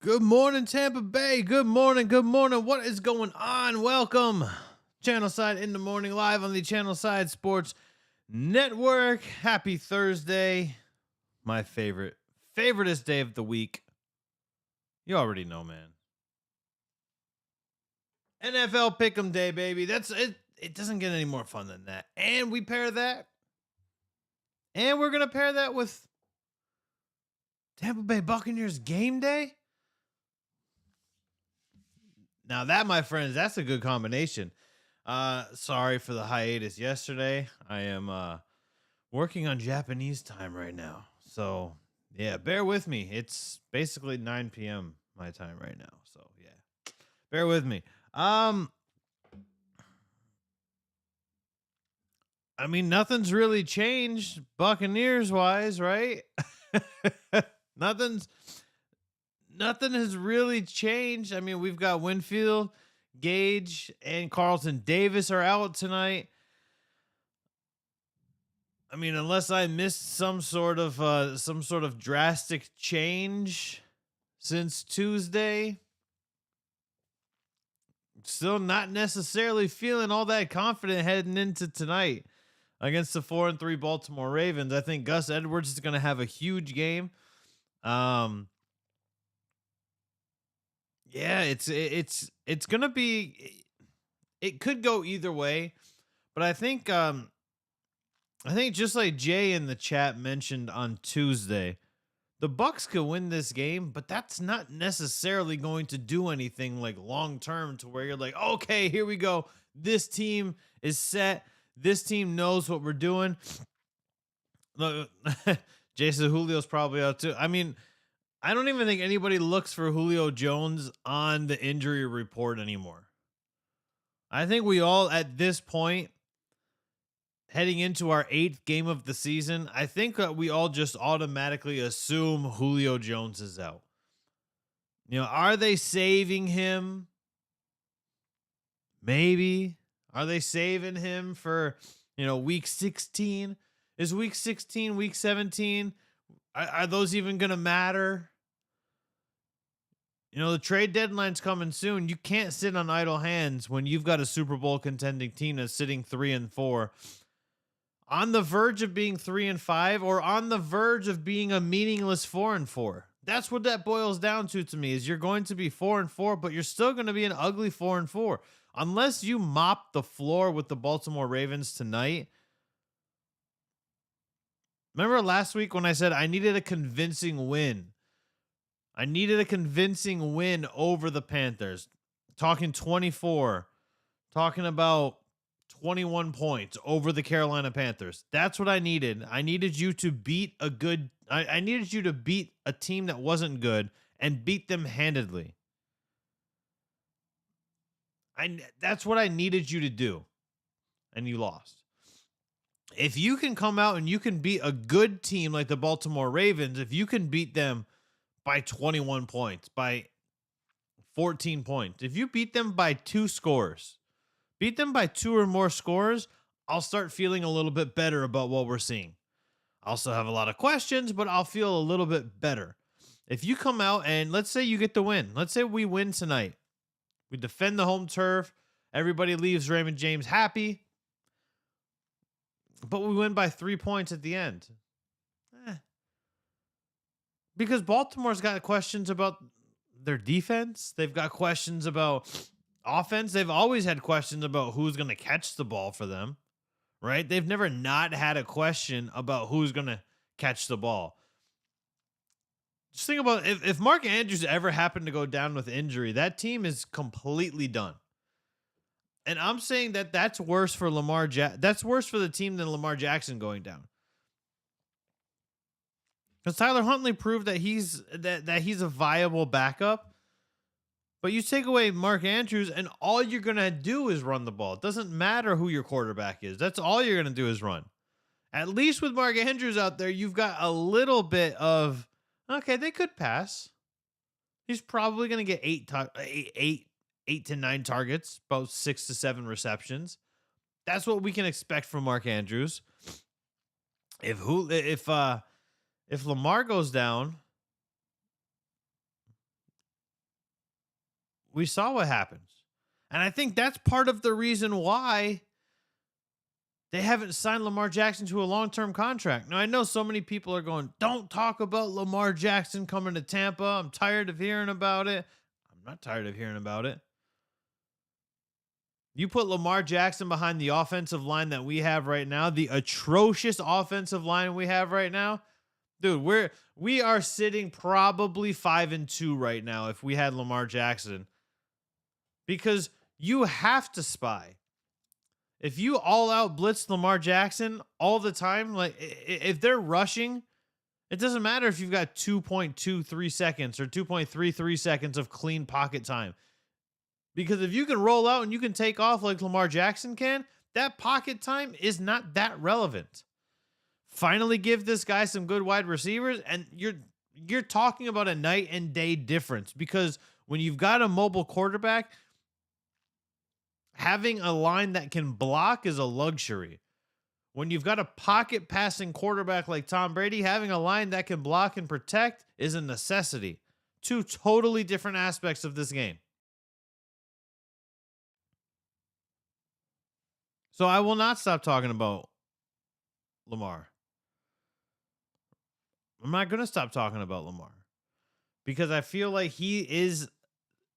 Good morning, Tampa Bay. Good morning. Good morning. What is going on? Welcome. Channelside in the morning, live on the Channelside Sports Network. Happy Thursday. My favoriteest day of the week. You already know, man. NFL Pick'em Day, baby. That's it. It doesn't get any more fun than that. And we pair that. And we're going to pair that with Tampa Bay Buccaneers game day. Now that, my friends, that's a good combination. Sorry for the hiatus yesterday. I am working on Japanese time right now. So, yeah, bear with me. It's basically 9 p.m. my time right now. So, yeah. Bear with me. I mean, nothing's really changed Buccaneers wise, right? Nothing's Nothing has really changed. I mean, we've got Winfield, Gage, and Carlton Davis are out tonight. I mean, unless I missed some sort of drastic change since Tuesday, still not necessarily feeling all that confident heading into tonight against the 4-3 Baltimore Ravens. I think Gus Edwards is going to have a huge game. Yeah, it's gonna be. It could go either way, but I think just like Jay in the chat mentioned on Tuesday, the Bucks could win this game, but that's not necessarily going to do anything like long term to where you're like, okay, here we go. This team is set. This team knows what we're doing. Look, Jason Julio's probably out too. I mean, I don't even think anybody looks for Julio Jones on the injury report anymore. I think we all, at this point, heading into our 8th game of the season, I think that we all just automatically assume Julio Jones is out. You know, are they saving him? Maybe. Are they saving him for, week 16? Is week 16, week 17? Are those even going to matter? The trade deadline's coming soon. You can't sit on idle hands when you've got a Super Bowl contending team that's sitting 3-4, on the verge of being 3-5, or on the verge of being a meaningless 4-4. That's what that boils down to me, is you're going to be 4-4, but you're still going to be an ugly 4-4. Unless you mop the floor with the Baltimore Ravens tonight. Remember last week when I said I needed a convincing win? I needed a convincing win over the Panthers. Talking 24, talking about 21 points over the Carolina Panthers. That's what I needed. I needed you to beat I needed you to beat a team that wasn't good and beat them handedly. That's what I needed you to do. And you lost. If you can come out and you can beat a good team like the Baltimore Ravens, if you can beat them by 21 points, by 14 points, if you beat them by 2 scores, beat them by 2 or more scores, I'll start feeling a little bit better about what we're seeing. I also have a lot of questions, but I'll feel a little bit better. If you come out and let's say you get the win, let's say we win tonight, we defend the home turf, everybody leaves Raymond James happy, but we win by 3 points at the end. Because Baltimore's got questions about their defense. They've got questions about offense. They've always had questions about who's going to catch the ball for them, right? They've never not had a question about who's going to catch the ball. Just think about if Mark Andrews ever happened to go down with injury, that team is completely done. And I'm saying that that's worse for that's worse for the team than Lamar Jackson going down. Because Tyler Huntley proved that he's a viable backup. But you take away Mark Andrews, and all you're going to do is run the ball. It doesn't matter who your quarterback is. That's all you're going to do is run. At least with Mark Andrews out there, you've got a little bit of, okay, they could pass. He's probably going to get 8 to 9 targets, about 6 to 7 receptions. That's what we can expect from Mark Andrews. If Lamar goes down, we saw what happens. And I think that's part of the reason why they haven't signed Lamar Jackson to a long-term contract. Now, I know so many people are going, don't talk about Lamar Jackson coming to Tampa. I'm tired of hearing about it. I'm not tired of hearing about it. You put Lamar Jackson behind the offensive line that we have right now, the atrocious offensive line we have right now. Dude, we are sitting probably 5-2 right now if we had Lamar Jackson. Because you have to spy. If you all out blitz Lamar Jackson all the time, like if they're rushing, it doesn't matter if you've got 2.23 seconds or 2.33 seconds of clean pocket time. Because if you can roll out and you can take off like Lamar Jackson can, that pocket time is not that relevant. Finally give this guy some good wide receivers, and you're talking about a night and day difference. Because when you've got a mobile quarterback, having a line that can block is a luxury. When you've got a pocket passing quarterback like Tom Brady, having a line that can block and protect is a necessity. Two totally different aspects of this game. So I will not stop talking about Lamar. I'm not going to stop talking about Lamar because I feel like he's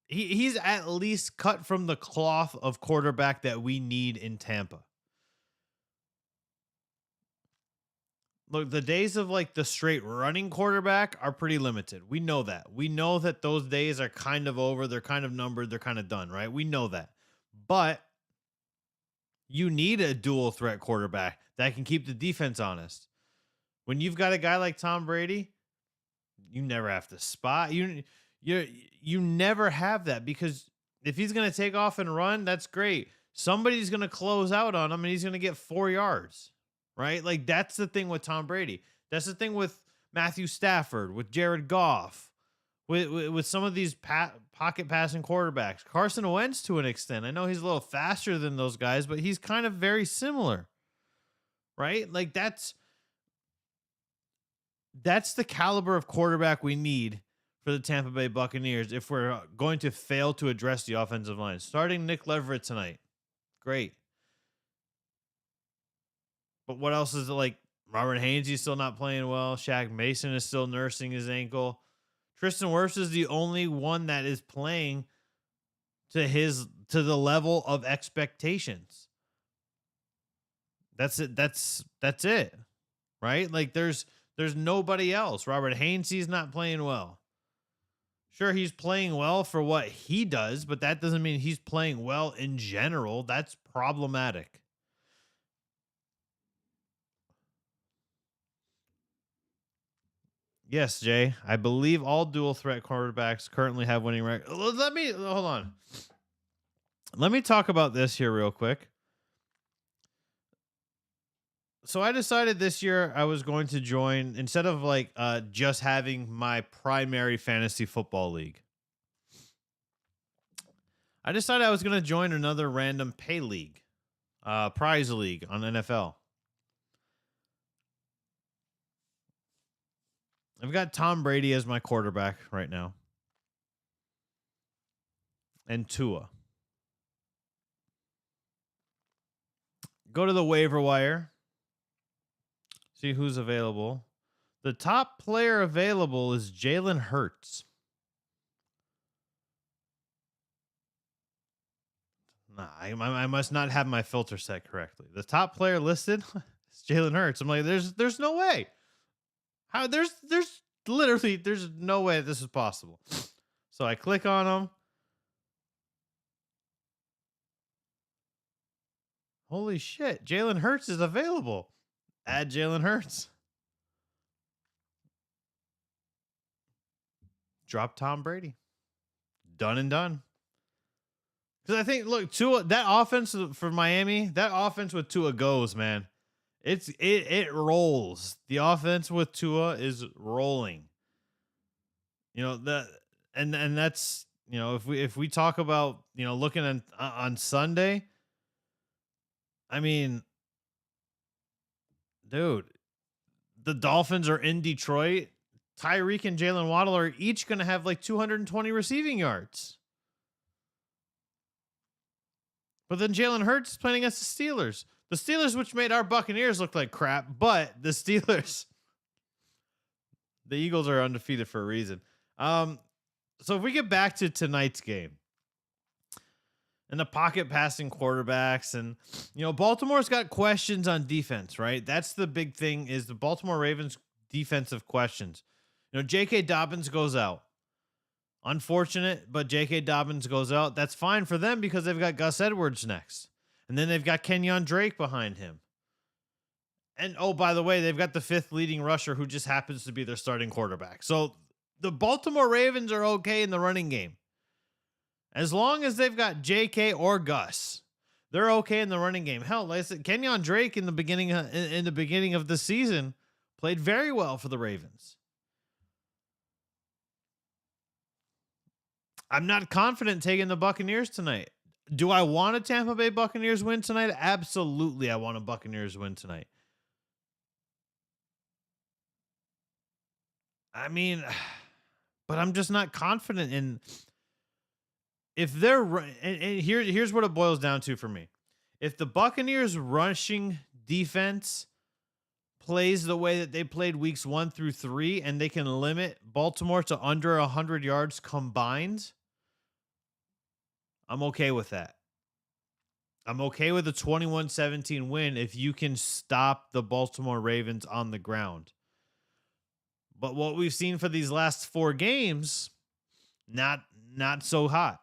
at least cut from the cloth of quarterback that we need in Tampa. Look, the days of like the straight running quarterback are pretty limited. We know that. We know that those days are kind of over. They're kind of numbered. They're kind of done, right? We know that. But you need a dual threat quarterback that can keep the defense honest. When you've got a guy like Tom Brady, you never have to spot. You never have that, because if he's going to take off and run, that's great. Somebody's going to close out on him and he's going to get 4 yards, right? Like that's the thing with Tom Brady. That's the thing with Matthew Stafford, with Jared Goff, with some of these pocket passing quarterbacks. Carson Wentz to an extent. I know he's a little faster than those guys, but he's kind of very similar, right? Like that's the caliber of quarterback we need for the Tampa Bay Buccaneers if we're going to fail to address the offensive line. Starting Nick Leverett tonight. Great. But what else is it like? Robert Hainsey's still not playing well. Shaq Mason is still nursing his ankle. Tristan Wirfs is the only one that is playing to the level of expectations. That's it. That's it. Right? Like there's nobody else. Robert Hainsey's not playing well. Sure, he's playing well for what he does, but that doesn't mean he's playing well in general. That's problematic. Yes, Jay. I believe all dual threat quarterbacks currently have winning records. Let me hold on. Let me talk about this here real quick. So I decided this year I was going to join, instead of like just having my primary fantasy football league, I decided I was going to join another random pay league, prize league on NFL. I've got Tom Brady as my quarterback right now, and Tua. Go to the waiver wire. See who's available. The top player available is Jalen Hurts. Nah, I must not have my filter set correctly. The top player listed is Jalen Hurts. I'm like, there's no way. How there's literally there's no way this is possible. So I click on him. Holy shit, Jalen Hurts is available. Add Jalen Hurts. Drop Tom Brady. Done and done. Because I think, look, Tua, that offense for Miami, that offense with Tua goes, man. It rolls. The offense with Tua is rolling. You know, and that's, you know, if we talk about, you know, looking on Sunday, I mean, dude, the Dolphins are in Detroit. Tyreek and Jalen Waddle are each going to have like 220 receiving yards. But then Jalen Hurts is playing against the Steelers. The Steelers, which made our Buccaneers look like crap, but the Steelers, the Eagles are undefeated for a reason. So if we get back to tonight's game and the pocket passing quarterbacks, and Baltimore's got questions on defense, right? That's the big thing, is the Baltimore Ravens defensive questions. J.K. Dobbins goes out. Unfortunate, but J.K. Dobbins goes out. That's fine for them because they've got Gus Edwards next. And then they've got Kenyon Drake behind him. And, oh, by the way, they've got the 5th leading rusher who just happens to be their starting quarterback. So the Baltimore Ravens are okay in the running game. As long as they've got J.K. or Gus, they're okay in the running game. Hell, like I said, Kenyon Drake in the beginning of the season played very well for the Ravens. I'm not confident taking the Buccaneers tonight. Do I want a Tampa Bay Buccaneers win tonight? Absolutely, I want a Buccaneers win tonight. I mean, but I'm just not confident in if they're and here's what it boils down to for me. If the Buccaneers rushing defense plays the way that they played weeks 1 through 3 and they can limit Baltimore to under 100 yards combined, I'm okay with that. I'm okay with a 21-17 win if you can stop the Baltimore Ravens on the ground. But what we've seen for these last 4 games, not so hot.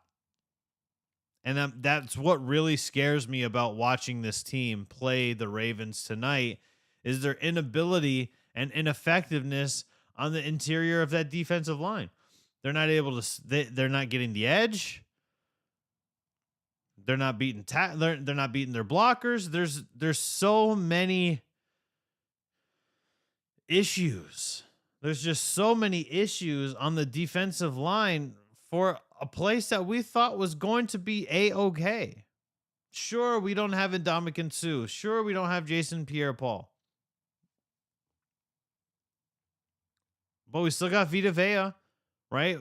And that's what really scares me about watching this team play the Ravens tonight, is their inability and ineffectiveness on the interior of that defensive line. They're not able to. They're not getting the edge. They're not beating. They're not beating their blockers. There's so many issues. There's just so many issues on the defensive line for a place that we thought was going to be A-okay. Sure, we don't have Ndamukong Suh. Sure, we don't have Jason Pierre-Paul. But we still got Vita Vea, right?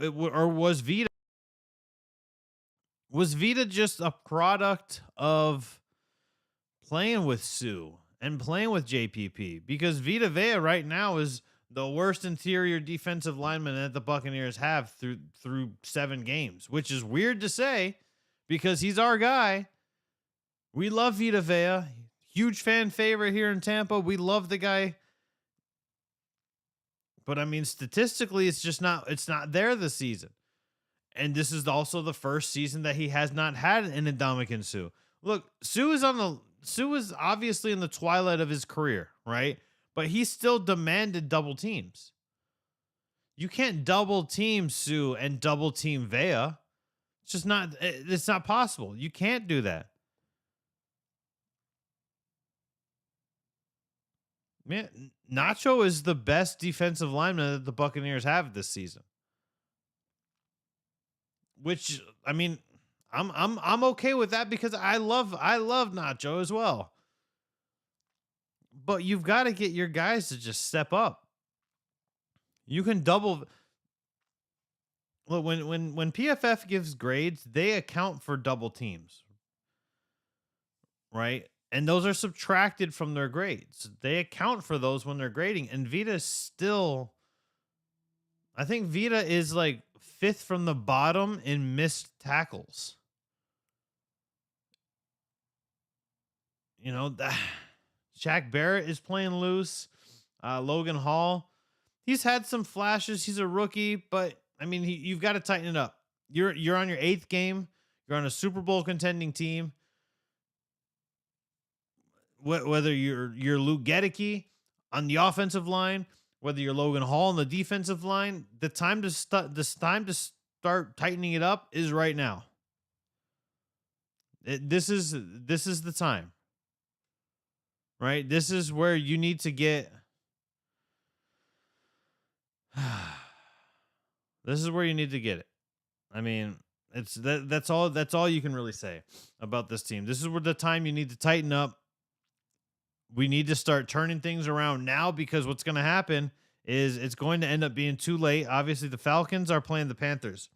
Was Vita just a product of playing with Suh and playing with JPP? Because Vita Vea right now is the worst interior defensive lineman that the Buccaneers have through 7 games, which is weird to say because he's our guy. We love Vita Vea. Huge fan favorite here in Tampa. We love the guy. But I mean, statistically, it's not there this season. And this is also the first season that he has not had an Ndamukong Suh. Look, Suh is obviously in the twilight of his career, right? But he still demanded double teams. You can't double team Suh and double team Vea. It's not possible. You can't do that. Man, Nacho is the best defensive lineman that the Buccaneers have this season. Which, I mean, I'm okay with that because I love Nacho as well. But you've got to get your guys to just step up. You can double. Look, when PFF gives grades, they account for double teams, right? And those are subtracted from their grades. They account for those when they're grading. And Vita still, I think Vita is like 5th from the bottom in missed tackles. Shaq Barrett is playing loose. Logan Hall, he's had some flashes. He's a rookie, but I mean, you've got to tighten it up. You're on your 8th game. You're on a Super Bowl contending team. Whether you're Luke Gedeke on the offensive line, whether you're Logan Hall on the defensive line, the time to start tightening it up is right now. This is the time. Right? This is where you need to get. This is where you need to get it. I mean, that's all you can really say about this team. This is where the time you need to tighten up. We need to start turning things around now, because what's going to happen is it's going to end up being too late. Obviously, the Falcons are playing the Panthers.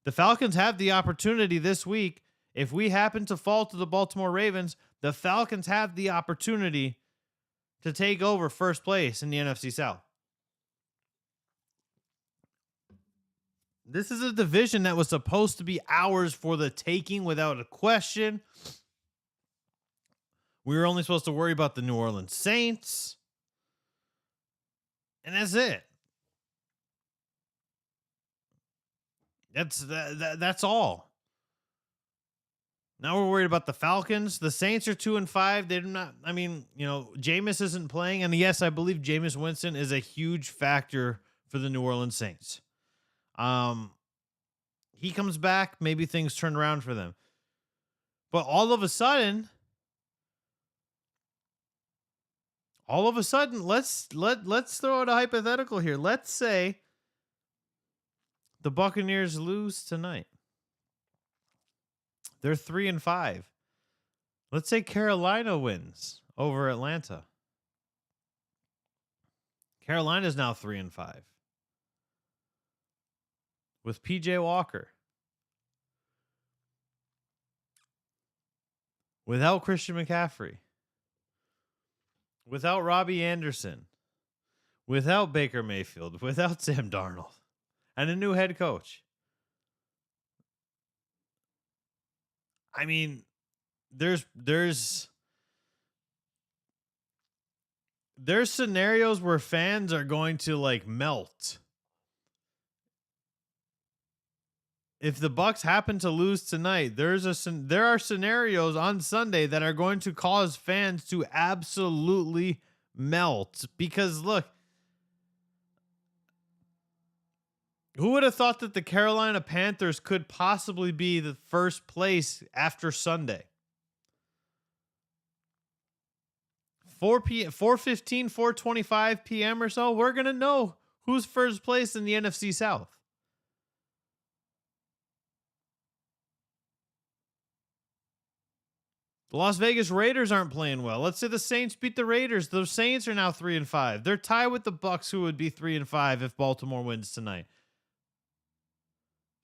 The Falcons have the opportunity this week, If we happen to fall to the Baltimore Ravens, the Falcons have the opportunity to take over first place in the NFC South. This is a division that was supposed to be ours for the taking without a question. We were only supposed to worry about the New Orleans Saints. And that's it. That's all. Now we're worried about the Falcons. The Saints are 2-5. They're not, I mean, Jameis isn't playing. And yes, I believe Jameis Winston is a huge factor for the New Orleans Saints. He comes back, maybe things turn around for them. But all of a sudden, let's throw out a hypothetical here. Let's say the Buccaneers lose tonight. They're 3-5. Let's say Carolina wins over Atlanta. Carolina's now 3-5. With PJ Walker. Without Christian McCaffrey. Without Robbie Anderson. Without Baker Mayfield. Without Sam Darnold. And a new head coach. I mean, there's scenarios where fans are going to melt. If the Bucs happen to lose tonight, there are scenarios on Sunday that are going to cause fans to absolutely melt. Because look, who would have thought that the Carolina Panthers could possibly be the first place after Sunday? 4:15, 4:25 p.m. or so, we're going to know who's first place in the NFC South. The Las Vegas Raiders aren't playing well. Let's say the Saints beat the Raiders. The Saints are now 3-5. They're tied with the Bucs, who would be 3-5 if Baltimore wins tonight.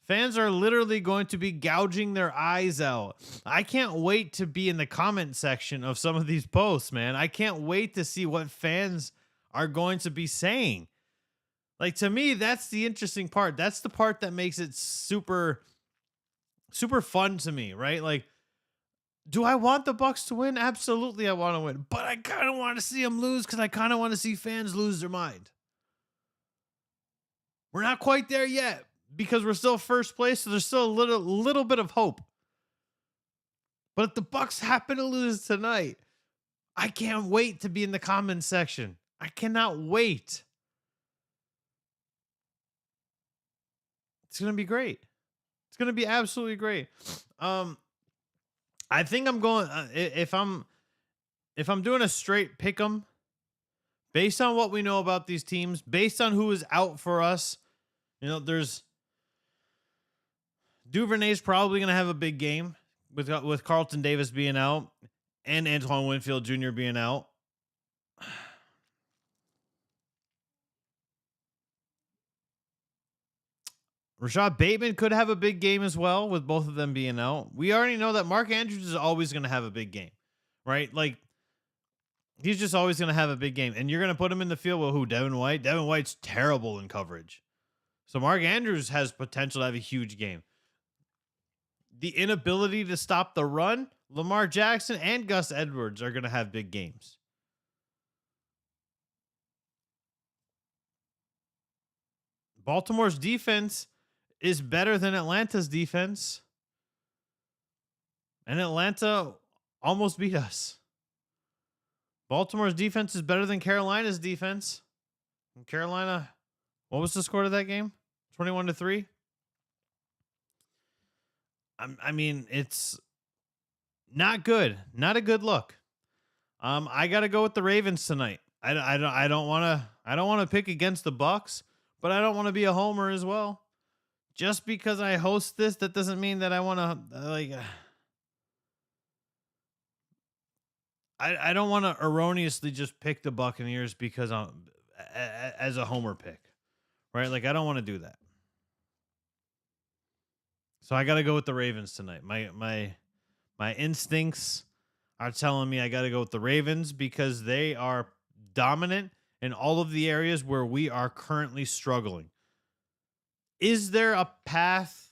Fans are literally going to be gouging their eyes out. I can't wait to be in the comment section of some of these posts, man. I can't wait to see what fans are going to be saying. To me, that's the interesting part. That's the part that makes it super, super fun to me, right? Do I want the Bucs to win? Absolutely, I want to win. But I kind of want to see them lose because I kind of want to see fans lose their mind. We're not quite there yet, because we're still first place, so there's still a little bit of hope. But if the Bucs happen to lose tonight, I can't wait to be in the comments section. I cannot wait. It's going to be great. It's going to be absolutely great. I think I'm going if I'm doing a straight pick 'em based on what we know about these teams, based on who is out for us. There's Duvernay's probably going to have a big game with Carlton Davis being out and Antoine Winfield Jr. being out. Rashad Bateman could have a big game as well with both of them being out. We already know that Mark Andrews is always going to have a big game, right? He's just always going to have a big game. And you're going to put him in the field with who? Devin White? Devin White's terrible in coverage. So Mark Andrews has potential to have a huge game. The inability to stop the run, Lamar Jackson and Gus Edwards are going to have big games. Baltimore's defense is better than Atlanta's defense. And Atlanta almost beat us. Baltimore's defense is better than Carolina's defense. And Carolina, what was the score of that game? 21-3. I mean, it's not good. Not a good look. I got to go with the Ravens tonight. I don't want to pick against the Bucs, but I don't want to be a homer as well. Just because I host this, that doesn't mean that I want to I don't want to erroneously just pick the Buccaneers because I'm as a homer pick, right? I don't want to do that. So I got to go with the Ravens tonight. My My instincts are telling me I got to go with the Ravens because they are dominant in all of the areas where we are currently struggling. Is there a path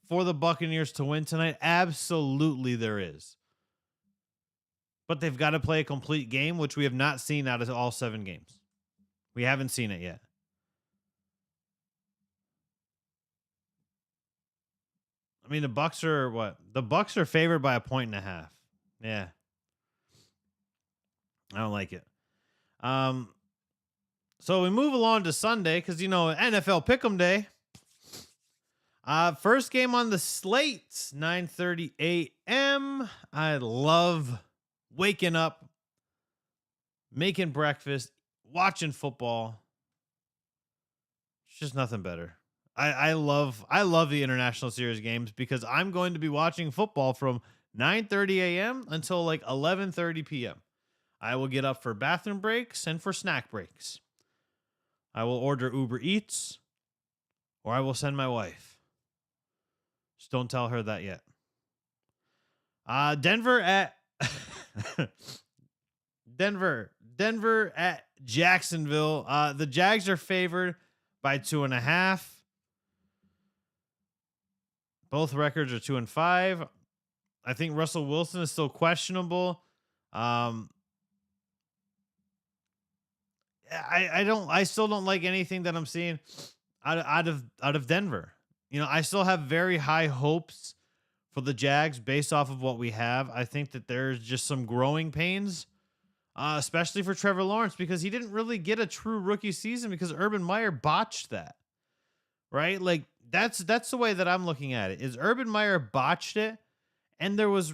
for the Buccaneers to win tonight? Absolutely, there is. But they've got to play a complete game, which we have not seen out of all 7 games. We haven't seen it yet. I mean, the Bucs are what? The Bucs are favored by 1.5. Yeah, I don't like it. So we move along to Sunday because NFL Pick'em Day. First game on the slate, 9:30 a.m. I love waking up, making breakfast, watching football. It's just nothing better. I love the international series games because I'm going to be watching football from 9:30 a.m. until like 11:30 p.m. I will get up for bathroom breaks and for snack breaks. I will order Uber Eats or I will send my wife. Just don't tell her that yet. Denver at Denver at Jacksonville. The Jags are favored by 2.5. Both records are 2-5. I think Russell Wilson is still questionable. I still don't like anything that I'm seeing out of Denver. I still have very high hopes for the Jags based off of what we have. I think that there's just some growing pains, especially for Trevor Lawrence, because he didn't really get a true rookie season because Urban Meyer botched that. Right? Like that's the way that I'm looking at it. Is Urban Meyer botched it, and there was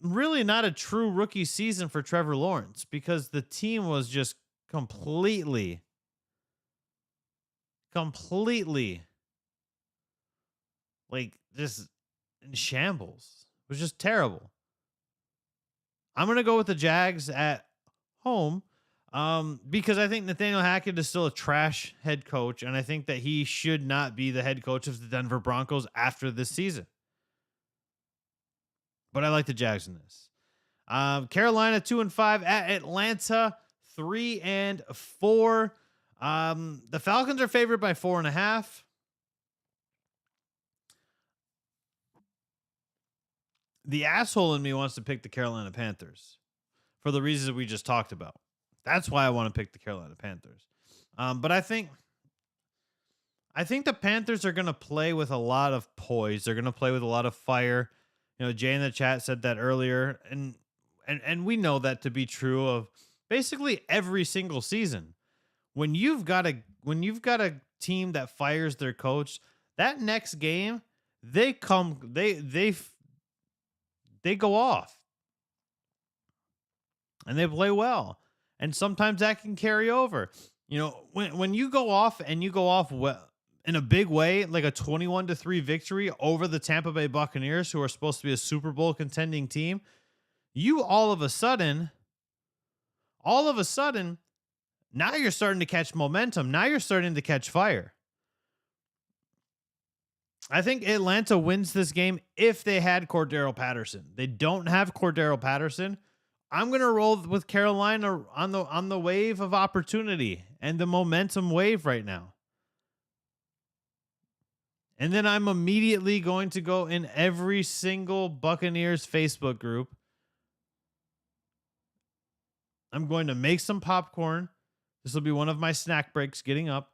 really not a true rookie season for Trevor Lawrence because the team was just completely like just in shambles. It was just terrible. I'm gonna go with the Jags at home because I think Nathaniel Hackett is still a trash head coach, and I think that he should not be the head coach of the Denver Broncos after this season. But I like the Jags in this. Carolina 2-5 at Atlanta 3-4. The Falcons are favored by 4.5. The asshole in me wants to pick the Carolina Panthers for the reasons we just talked about. That's why I want to pick the Carolina Panthers. But I think the Panthers are going to play with a lot of poise. They're going to play with a lot of fire. Jay in the chat said that earlier, and we know that to be true of basically every single season. When you've got a team that fires their coach, that next game they go off and they play well, and sometimes that can carry over. When you go off and you go off well in a big way, like a 21-3 victory over the Tampa Bay Buccaneers, who are supposed to be a Super Bowl contending team, you all of a sudden, now you're starting to catch momentum. Now you're starting to catch fire. I think Atlanta wins this game if they had Cordero Patterson. They don't have Cordero Patterson. I'm going to roll with Carolina on the wave of opportunity and the momentum wave right now. And then I'm immediately going to go in every single Buccaneers Facebook group. I'm going to make some popcorn. This will be one of my snack breaks getting up.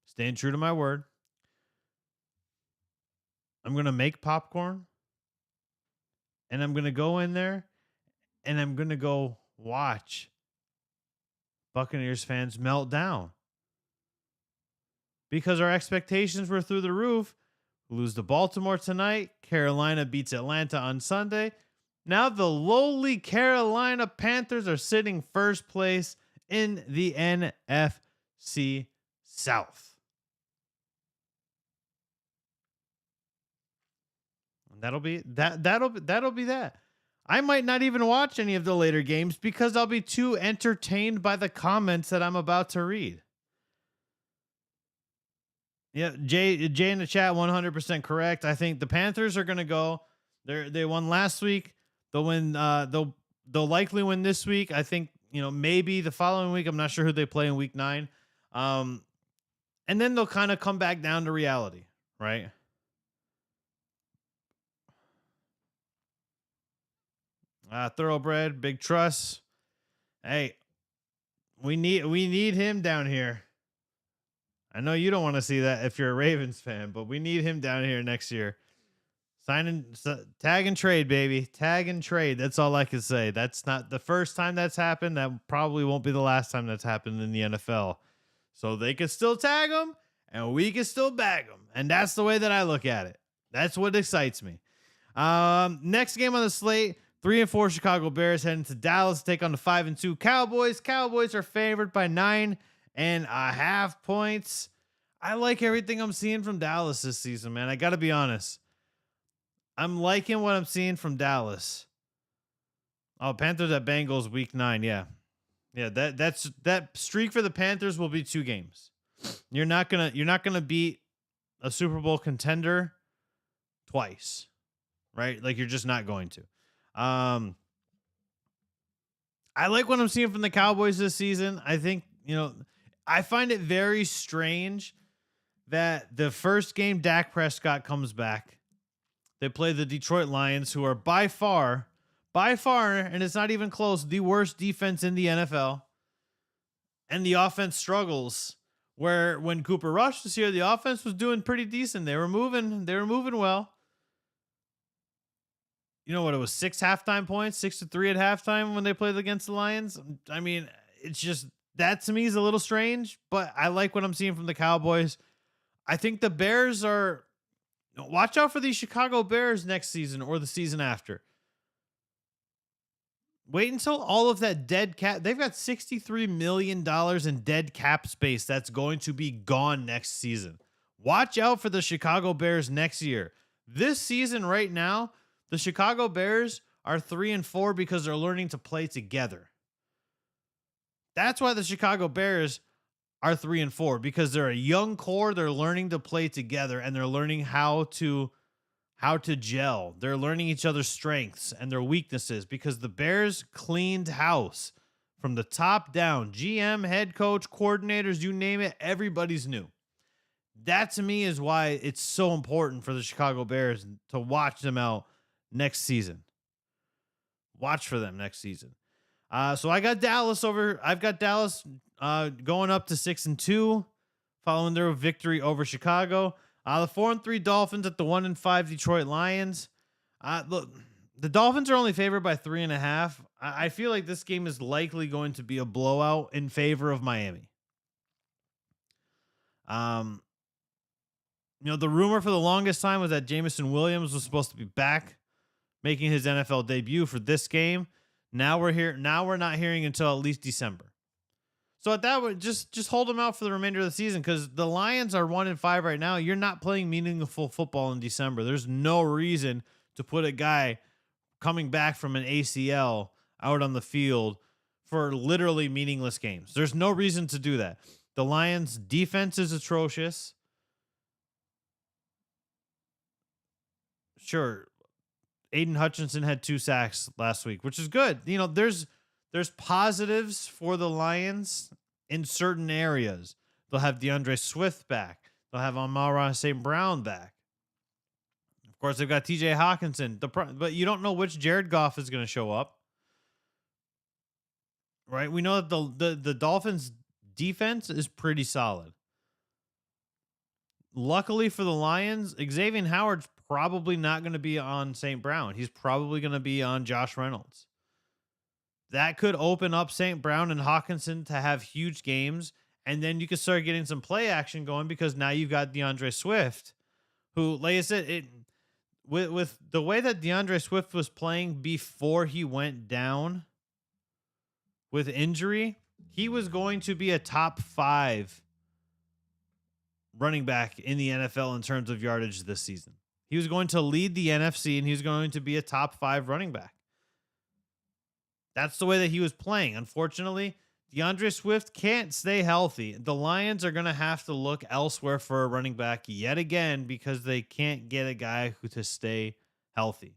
Staying true to my word. I'm going to make popcorn. And I'm going to go in there. And I'm going to go watch Buccaneers fans melt down. Because our expectations were through the roof. Lose to Baltimore tonight. Carolina beats Atlanta on Sunday. Now the lowly Carolina Panthers are sitting first place in the NFC South. And that'll be that. I might not even watch any of the later games because I'll be too entertained by the comments that I'm about to read. Yeah, Jay in the chat, 100% correct. I think the Panthers are going to go. They won last week. They'll win. They'll likely win this week. I think maybe the following week. I'm not sure who they play in week 9. Um, and then they'll kind of come back down to reality, right? Thoroughbred, big trust. Hey, we need him down here. I know you don't want to see that if you're a Ravens fan, but we need him down here next year. Tag and trade, baby. Tag and trade. That's all I can say. That's not the first time that's happened. That probably won't be the last time that's happened in the NFL. So they can still tag him and we can still bag him. And that's the way that I look at it. That's what excites me. Next game on the slate, 3-4 Chicago Bears heading to Dallas to take on the 5-2 Cowboys. Cowboys are favored by 9.5 points. I like everything I'm seeing from Dallas this season, man. I got to be honest. I'm liking what I'm seeing from Dallas. Oh, Panthers at Bengals week 9. Yeah. Yeah, that streak for the Panthers will be 2 games. You're not gonna beat a Super Bowl contender twice. Right? Like you're just not going to. I like what I'm seeing from the Cowboys this season. I think, I find it very strange that the first game Dak Prescott comes back. They play the Detroit Lions, who are by far, and it's not even close, the worst defense in the NFL. And the offense struggles. Where when Cooper Rush was here, the offense was doing pretty decent. They were moving well. You know what? It was 6 halftime points, 6-3 at halftime when they played against the Lions. I mean, it's just that to me is a little strange, but I like what I'm seeing from the Cowboys. I think the Bears are. Watch out for these Chicago Bears next season or the season after. Wait until all of that dead cap. They've got $63 million in dead cap space that's going to be gone next season. Watch out for the Chicago Bears next year. This season right now, the Chicago Bears are 3-4 because they're learning to play together. That's why the Chicago Bears are 3-4, because they're a young core. They're learning to play together and they're learning how to gel. They're learning each other's strengths and their weaknesses, because the Bears cleaned house from the top down. GM, head coach, coordinators, you name it, everybody's new. That to me is why it's so important for the Chicago Bears to watch them out next season. Watch for them next season. So I've got Dallas going up to 6-2 following their victory over Chicago. The 4-3 Dolphins at the 1-5 Detroit Lions. Look, the Dolphins are only favored by 3.5. I feel like this game is likely going to be a blowout in favor of Miami. The rumor for the longest time was that Jameson Williams was supposed to be back, making his NFL debut for this game. Now we're not hearing until at least December. So at that would just hold them out for the remainder of the season, because the Lions are 1-5 right now. You're not playing meaningful football in December. There's no reason to put a guy coming back from an ACL out on the field for literally meaningless games. There's no reason to do that. The Lions' defense is atrocious. Sure, Aiden Hutchinson had 2 sacks last week, which is good. There's positives for the Lions in certain areas. They'll have DeAndre Swift back. They'll have Amon-Ra St. Brown back. Of course, they've got TJ Hawkinson. But you don't know which Jared Goff is going to show up. Right? We know that the Dolphins' defense is pretty solid. Luckily for the Lions, Xavier Howard's probably not going to be on St. Brown. He's probably going to be on Josh Reynolds. That could open up St. Brown and Hawkinson to have huge games, and then you can start getting some play action going, because now you've got DeAndre Swift, who, like I said, with the way that DeAndre Swift was playing before he went down with injury, he was going to be a top 5 running back in the NFL in terms of yardage this season. He was going to lead the NFC, and he was going to be a top 5 running back. That's the way that he was playing. Unfortunately, DeAndre Swift can't stay healthy. The Lions are going to have to look elsewhere for a running back yet again, because they can't get a guy who to stay healthy.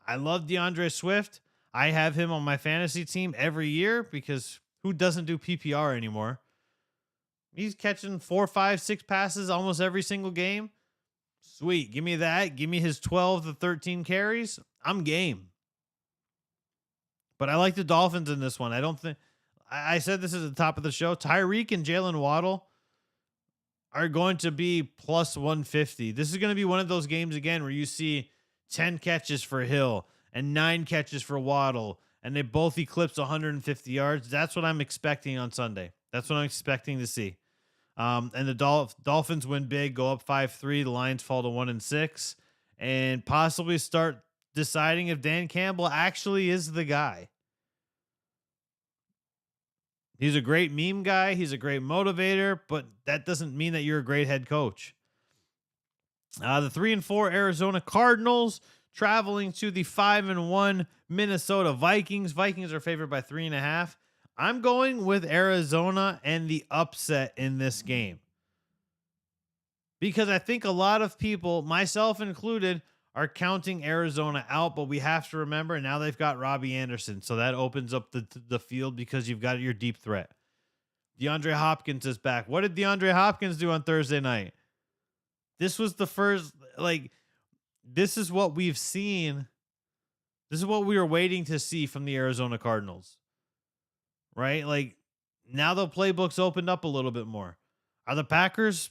I love DeAndre Swift. I have him on my fantasy team every year because who doesn't do PPR anymore? He's catching 4, 5, 6 passes almost every single game. Sweet. Give me that. Give me his 12 to 13 carries. I'm game. But I like the Dolphins in this one. I don't think I said this at the top of the show. Tyreek and Jalen Waddle are going to be plus 150. This is going to be one of those games again where you see 10 catches for Hill and 9 catches for Waddle, and they both eclipse 150 yards. That's what I'm expecting on Sunday. That's what I'm expecting to see. And the Dolphins win big, go up 5-3. The Lions fall to 1-6, and possibly start deciding if Dan Campbell actually is the guy. He's a great meme guy. He's a great motivator, but that doesn't mean that you're a great head coach. The 3-4 Arizona Cardinals traveling to the 5-1 Minnesota Vikings. Vikings are favored by 3.5. I'm going with Arizona and the upset in this game because I think a lot of people, myself included, are counting Arizona out, but we have to remember now they've got Robbie Anderson, so that opens up the field because you've got your deep threat. DeAndre Hopkins is back. What did DeAndre Hopkins do on Thursday night? This was the first, this is what we've seen. This is what we were waiting to see from the Arizona Cardinals, right? Like, now the playbook's opened up a little bit more. Are the Packers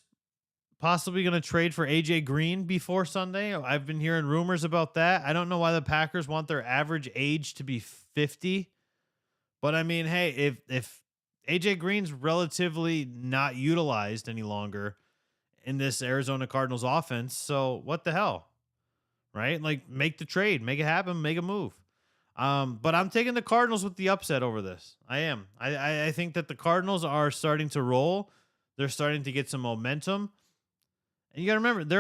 possibly going to trade for AJ Green before Sunday? I've been hearing rumors about that. I don't know why the Packers want their average age to be 50. But I mean, hey, if AJ Green's relatively not utilized any longer in this Arizona Cardinals offense, so what the hell? Right? Like, make the trade, make it happen, make a move. But I'm taking the Cardinals with the upset over this. I am. I think that the Cardinals are starting to roll. They're starting to get some momentum. And you got to remember, they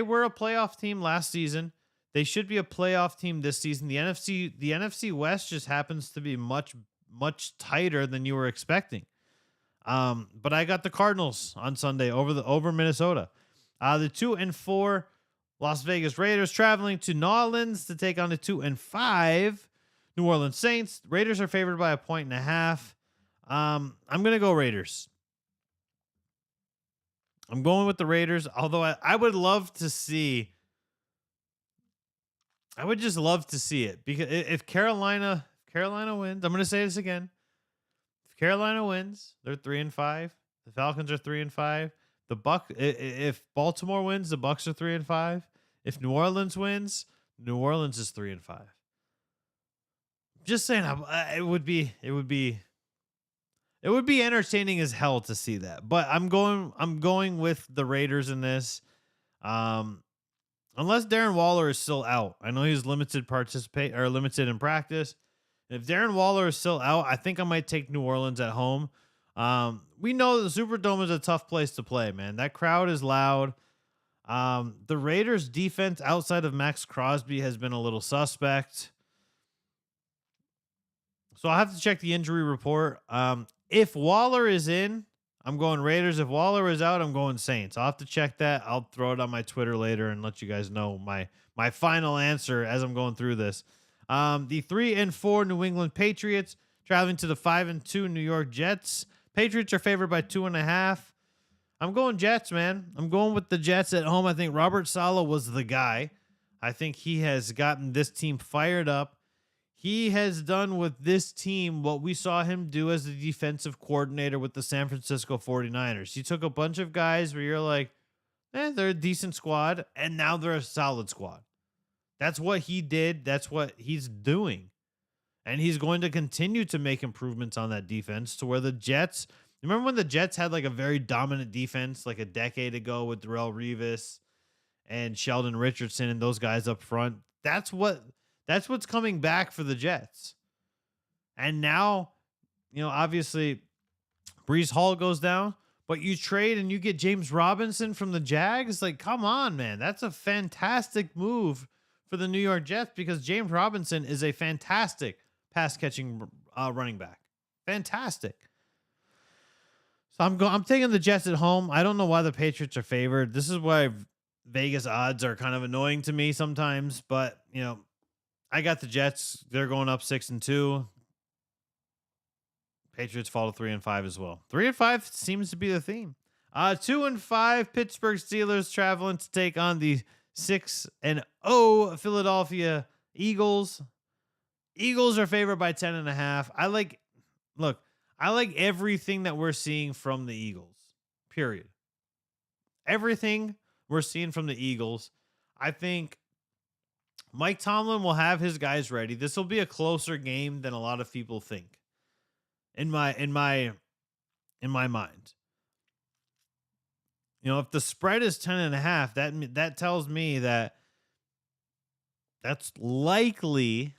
were a playoff team last season. They should be a playoff team this season. The NFC West just happens to be much, much tighter than you were expecting. But I got the Cardinals on Sunday over Minnesota. The 2-4 Las Vegas Raiders traveling to New Orleans to take on the 2-5 New Orleans Saints. Raiders are favored by 1.5. I'm going to go Raiders. I'm going with the Raiders, although I would love to see. I would just love to see it because if Carolina wins, I'm going to say this again. If Carolina wins, they're 3-5. The Falcons are 3-5. If Baltimore wins, the Bucs are 3-5. If New Orleans wins, New Orleans is 3-5. Just saying, it would be entertaining as hell to see that. But I'm going with the Raiders in this. Unless Darren Waller is still out. I know he's limited in practice. If Darren Waller is still out, I think I might take New Orleans at home. We know the Superdome is a tough place to play, man. That crowd is loud. The Raiders defense outside of Max Crosby has been a little suspect. So I'll have to check the injury report. If Waller is in, I'm going Raiders. If Waller is out, I'm going Saints. I'll have to check that. I'll throw it on my Twitter later and let you guys know my final answer as I'm going through this. The 3-4 New England Patriots traveling to the 5-2 New York Jets. Patriots are favored by 2.5. I'm going Jets, man. I'm going with the Jets at home. I think Robert Saleh was the guy. I think he has gotten this team fired up. He has done with this team what we saw him do as the defensive coordinator with the San Francisco 49ers. He took a bunch of guys where you're like, they're a decent squad, and now they're a solid squad. That's what he did. That's what he's doing. And he's going to continue to make improvements on that defense to where the Jets, remember when the Jets had like a very dominant defense like a decade ago with Darrelle Revis and Sheldon Richardson and those guys up front? That's what's coming back for the Jets. And now, obviously Breece Hall goes down, but you trade and you get James Robinson from the Jags. Like, come on, man. That's a fantastic move for the New York Jets because James Robinson is a fantastic pass catching running back. Fantastic. So I'm taking the Jets at home. I don't know why the Patriots are favored. This is why Vegas odds are kind of annoying to me sometimes, but I got the Jets. They're going up 6-2. Patriots fall to 3-5 as well. 3-5 seems to be the theme. 2-5 Pittsburgh Steelers traveling to take on the 6-0 Philadelphia Eagles. Eagles are favored by 10.5. Look, I like everything that we're seeing from the Eagles. Period. Everything we're seeing from the Eagles. I think Mike Tomlin will have his guys ready. This will be a closer game than a lot of people think. In my mind. You know, if the spread is 10.5, that tells me that that's likely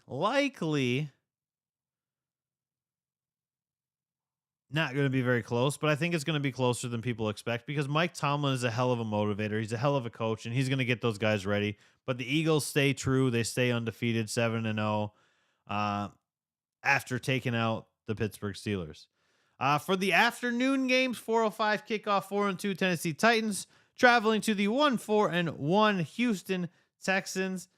not going to be very close, but I think it's going to be closer than people expect because Mike Tomlin is a hell of a motivator. He's a hell of a coach, and he's going to get those guys ready. But the Eagles stay true. They stay undefeated, 7-0, after taking out the Pittsburgh Steelers. For the afternoon games, 4:05 kickoff, 4-2 Tennessee Titans traveling to the 1-4-1 Houston Texans.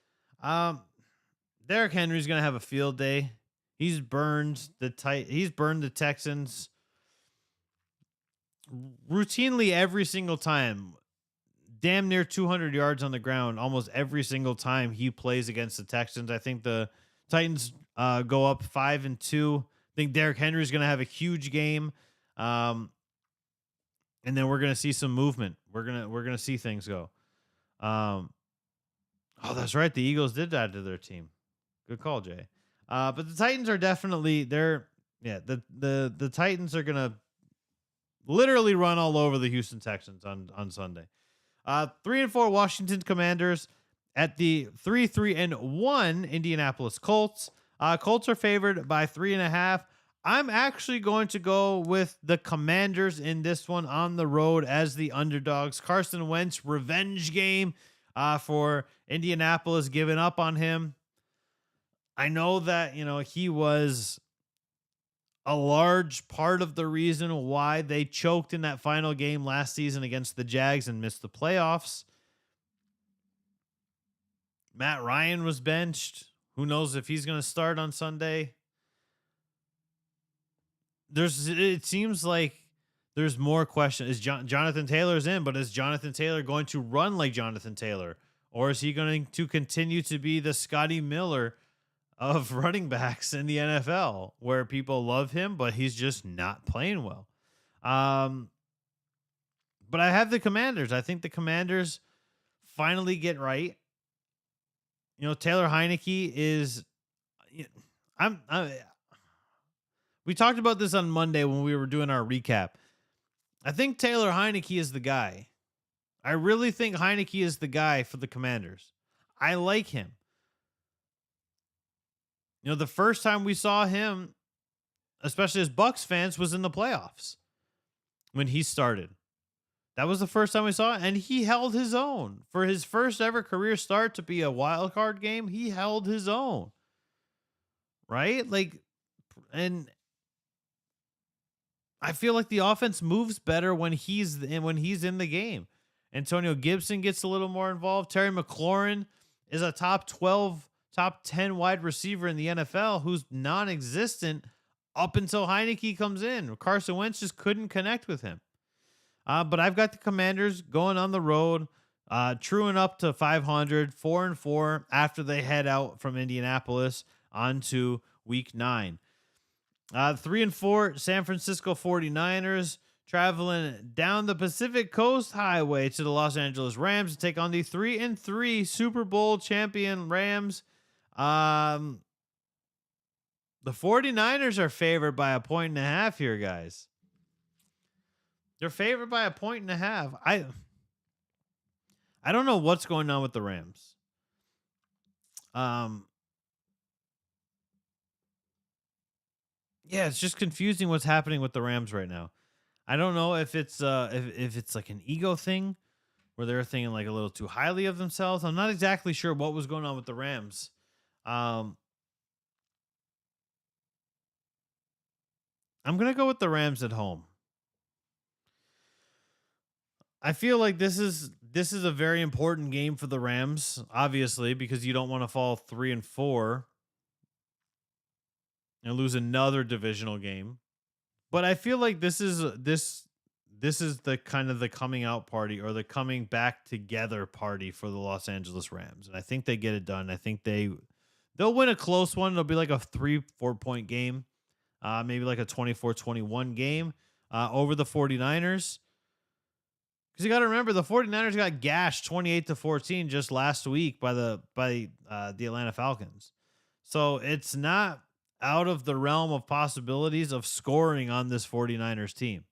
Derrick Henry's going to have a field day. He's burned the Texans routinely every single time. Damn near 200 yards on the ground almost every single time he plays against the Texans. I think the Titans go up 5-2. I think Derrick Henry is going to have a huge game, and then we're going to see some movement. We're gonna see things go. Oh, that's right. The Eagles did add to their team. Good call, Jay. But the Titans are definitely the Titans are going to literally run all over the Houston Texans on Sunday. 3-4 Washington Commanders at the 3-1 Indianapolis Colts. Colts are favored by 3.5. I'm actually going to go with the Commanders in this one on the road as the underdogs. Carson Wentz revenge game for Indianapolis giving up on him. I know that, he was a large part of the reason why they choked in that final game last season against the Jags and missed the playoffs. Matt Ryan was benched. Who knows if he's going to start on Sunday? It seems like there's more questions. Is Jonathan Taylor's in, but is Jonathan Taylor going to run like Jonathan Taylor? Or is he going to continue to be the Scotty Miller of running backs in the NFL, where people love him, but he's just not playing well? But I have the Commanders. I think the Commanders finally get right. Taylor Heineke is. We talked about this on Monday when we were doing our recap. I think Taylor Heineke is the guy. I really think Heineke is the guy for the Commanders. I like him. The first time we saw him, especially as Bucs fans, was in the playoffs when he started. That was the first time we saw it, and he held his own. For his first ever career start to be a wild card game, he held his own. Right? And I feel like the offense moves better when he's in the game. Antonio Gibson gets a little more involved. Terry McLaurin is a top 10 wide receiver in the NFL who's non-existent up until Heineke comes in. Carson Wentz just couldn't connect with him. But I've got the Commanders going on the road, truing up to 500, 4-4 after they head out from Indianapolis onto week 9. 3-4 San Francisco 49ers traveling down the Pacific Coast Highway to the Los Angeles Rams to take on the 3-3 Super Bowl champion Rams. The 49ers are favored by 1.5 here, guys. They're favored by 1.5. I don't know what's going on with the Rams. Yeah, it's just confusing what's happening with the Rams right now. I don't know if it's if it's like an ego thing where they're thinking like a little too highly of themselves. I'm not exactly sure what was going on with the Rams. I'm gonna go with the Rams at home. I feel like this is this is a very important game for the Rams, obviously, because you don't want to fall 3-4 and lose another divisional game. But I feel like this is the kind of the coming out party or the coming back together party for the Los Angeles Rams. And I think they get it done. I think they'll win a close one. It'll be like a 3-4 point game. Maybe like a 24-21 game over the 49ers. Because you got to remember the 49ers got gashed 28-14 just last week by the Atlanta Falcons. So it's not out of the realm of possibilities of scoring on this 49ers team,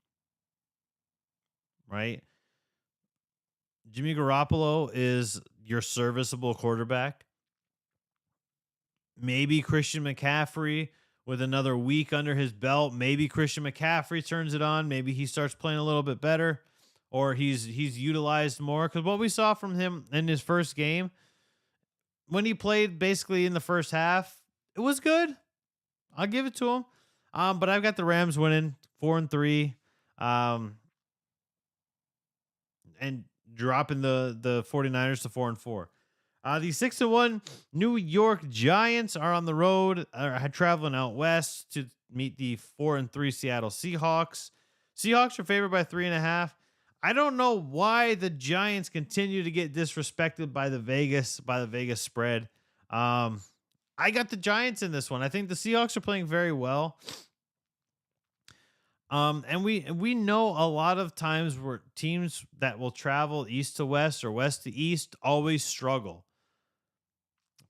right? Jimmy Garoppolo is your serviceable quarterback. Maybe Christian McCaffrey with another week under his belt. Maybe Christian McCaffrey turns it on. Maybe he starts playing a little bit better, or he's utilized more. Because what we saw from him in his first game, when he played basically in the first half, it was good. I'll give it to him. But I've got the Rams winning 4-3, and dropping the 49ers to 4-4. The 6-1 New York Giants are on the road, are traveling out west to meet the 4-3 Seattle Seahawks. Seahawks are favored by 3.5. I don't know why the Giants continue to get disrespected by the Vegas spread. I got the Giants in this one. I think the Seahawks are playing very well. And we know a lot of times where teams that will travel east to west or west to east always struggle.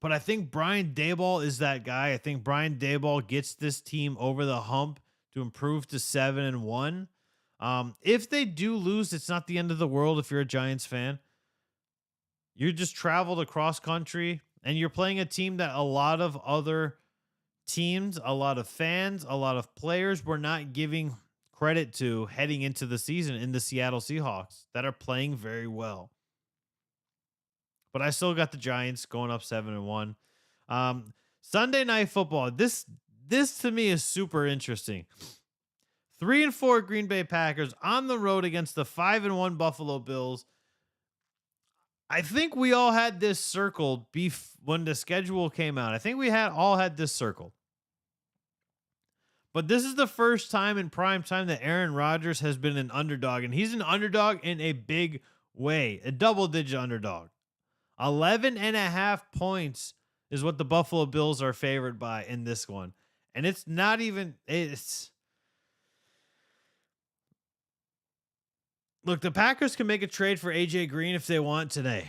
But I think Brian Daboll is that guy. I think Brian Daboll gets this team over the hump to improve to 7-1. If they do lose, it's not the end of the world if you're a Giants fan. You just traveled across country and you're playing a team that a lot of other teams, a lot of fans, a lot of players were not giving credit to heading into the season in the Seattle Seahawks that are playing very well. But I still got the Giants going up 7-1. Sunday Night Football. This to me is super interesting. 3-4 Green Bay Packers on the road against the 5-1 Buffalo Bills. I think we all had this circled when the schedule came out. I think we all had this circled. But this is the first time in prime time that Aaron Rodgers has been an underdog, and he's an underdog in a big way, a double-digit underdog. 11.5 points is what the Buffalo Bills are favored by in this one. And it's not even, look, the Packers can make a trade for AJ Green if they want today.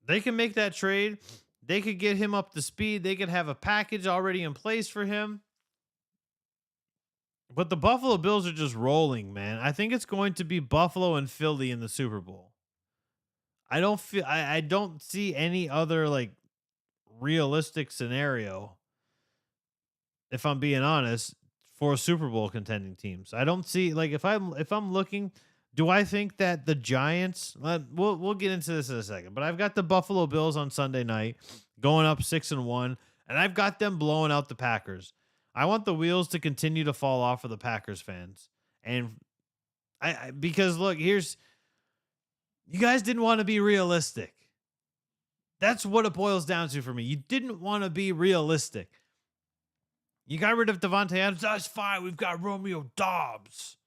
They can make that trade. They could get him up to speed. They could have a package already in place for him. But the Buffalo Bills are just rolling, man. I think it's going to be Buffalo and Philly in the Super Bowl. I don't see any other like realistic scenario, if I'm being honest, for Super Bowl contending teams. I don't see, like, if I'm looking, do I think that the Giants, we'll get into this in a second, but I've got the Buffalo Bills on Sunday night going up 6-1, and I've got them blowing out the Packers. I want the wheels to continue to fall off for the Packers fans. And because look, you guys didn't want to be realistic. That's what it boils down to for me. You didn't want to be realistic. You got rid of Devontae Adams. That's fine. We've got Romeo Doubs.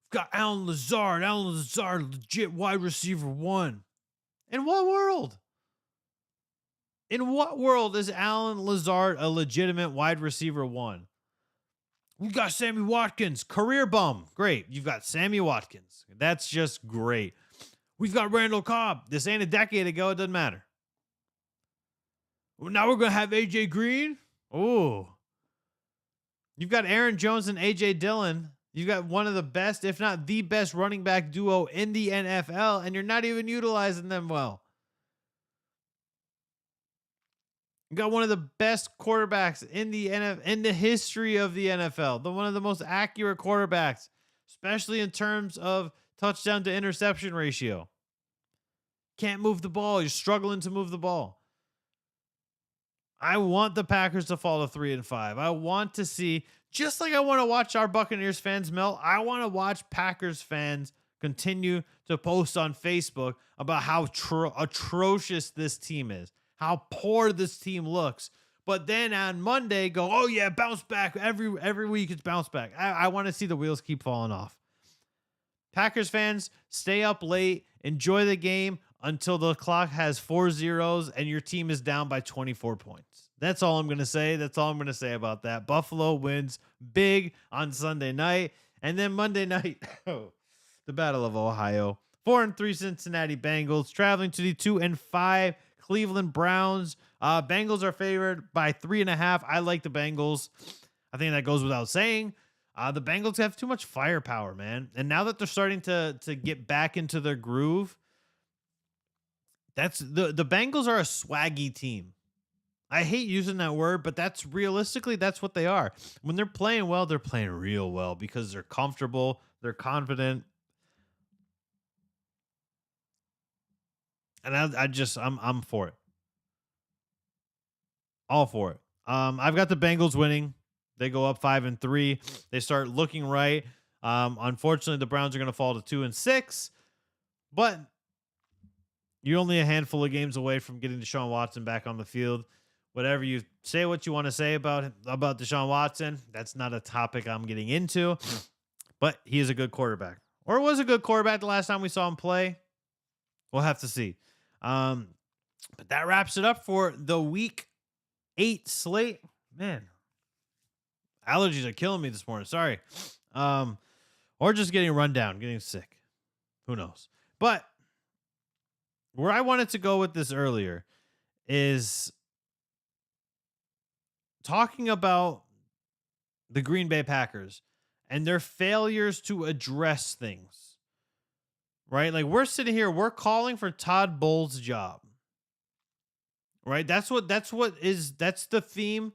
We've got Alan Lazard. Alan Lazard, legit wide receiver 1. In what world? In what world is Alan Lazard a legitimate wide receiver 1? We got Sammy Watkins, career bum. Great. You've got Sammy Watkins. That's just great. We've got Randall Cobb. This ain't a decade ago. It doesn't matter. Well, now we're going to have AJ Green. Oh. You've got Aaron Jones and AJ Dillon. You've got one of the best, if not the best running back duo in the NFL, and you're not even utilizing them well. You got one of the best quarterbacks in the history of the NFL. One of the most accurate quarterbacks, especially in terms of touchdown to interception ratio. Can't move the ball. You're struggling to move the ball. I want the Packers to fall to 3-5. I want to see, just like I want to watch our Buccaneers fans melt, I want to watch Packers fans continue to post on Facebook about how atrocious this team is, how poor this team looks. But then on Monday, go, oh yeah, bounce back. Every week it's bounce back. I want to see the wheels keep falling off. Packers fans, stay up late, enjoy the game until the clock has 4 zeros and your team is down by 24 points. That's all I'm going to say. That's all I'm going to say about that. Buffalo wins big on Sunday night. And then Monday night, the Battle of Ohio. 4-3 Cincinnati Bengals traveling to the 2-5 Cleveland Browns. Bengals are favored by 3.5. I like the Bengals. I think that goes without saying. The Bengals have too much firepower, man. And now that they're starting to get back into their groove, that's the Bengals are a swaggy team. I hate using that word, but that's realistically, that's what they are. When they're playing well, they're playing real well because they're comfortable, they're confident. And I'm for it. All for it. I've got the Bengals winning. They go up 5-3. They start looking right. Unfortunately, the Browns are going to fall to 2-6, but you're only a handful of games away from getting Deshaun Watson back on the field. Whatever you say, what you want to say about Deshaun Watson, that's not a topic I'm getting into, but he is a good quarterback, or was a good quarterback the last time we saw him play. We'll have to see. But that wraps it up for the Week 8 slate. Man, allergies are killing me this morning. Sorry. Or just getting run down, getting sick. Who knows? But where I wanted to go with this earlier is talking about the Green Bay Packers and their failures to address things. Right? Like, we're sitting here, we're calling for Todd Bowles' job. Right? That's the theme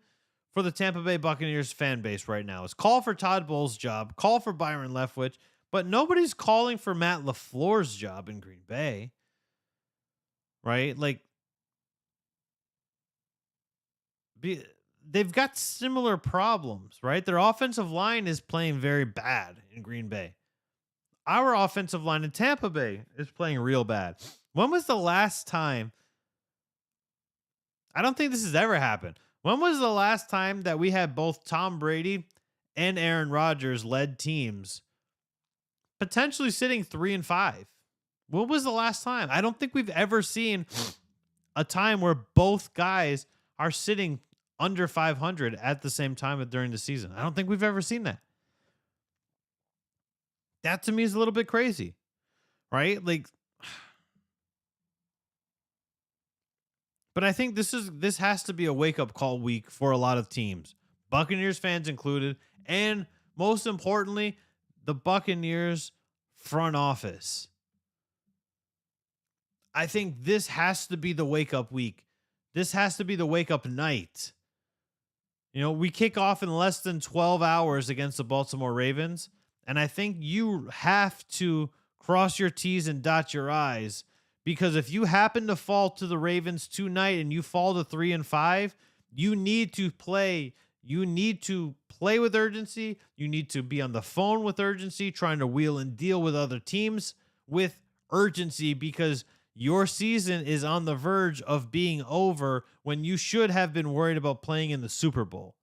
for the Tampa Bay Buccaneers fan base right now, is call for Todd Bowles' job, call for Byron Leftwich, but nobody's calling for Matt LaFleur's job in Green Bay. Right? Like, they've got similar problems, right? Their offensive line is playing very bad in Green Bay. Our offensive line in Tampa Bay is playing real bad. When was the last time? I don't think this has ever happened. When was the last time that we had both Tom Brady and Aaron Rodgers led teams potentially sitting 3-5? When was the last time? I don't think we've ever seen a time where both guys are sitting under 500 at the same time during the season. I don't think we've ever seen that. That to me is a little bit crazy, right? Like, but I think this has to be a wake-up call week for a lot of teams, Buccaneers fans included, and most importantly, the Buccaneers front office. I think this has to be the wake-up week. This has to be the wake-up night. You know, we kick off in less than 12 hours against the Baltimore Ravens, and I think you have to cross your T's and dot your I's, because if you happen to fall to the Ravens tonight and you fall to 3-5, you need to play. You need to play with urgency. You need to be on the phone with urgency, trying to wheel and deal with other teams with urgency, because your season is on the verge of being over when you should have been worried about playing in the Super Bowl.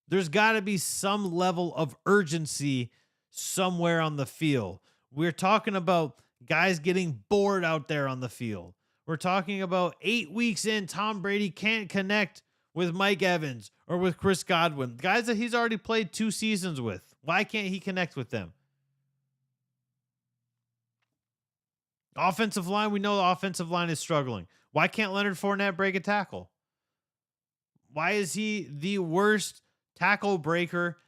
There's got to be some level of urgency somewhere on the field. We're talking about guys getting bored out there on the field. We're talking about 8 weeks in, Tom Brady can't connect with Mike Evans or with Chris Godwin, guys that he's already played 2 seasons with. Why can't he connect with them? Offensive line, we know the offensive line is struggling. Why can't Leonard Fournette break a tackle? Why is he the worst tackle breaker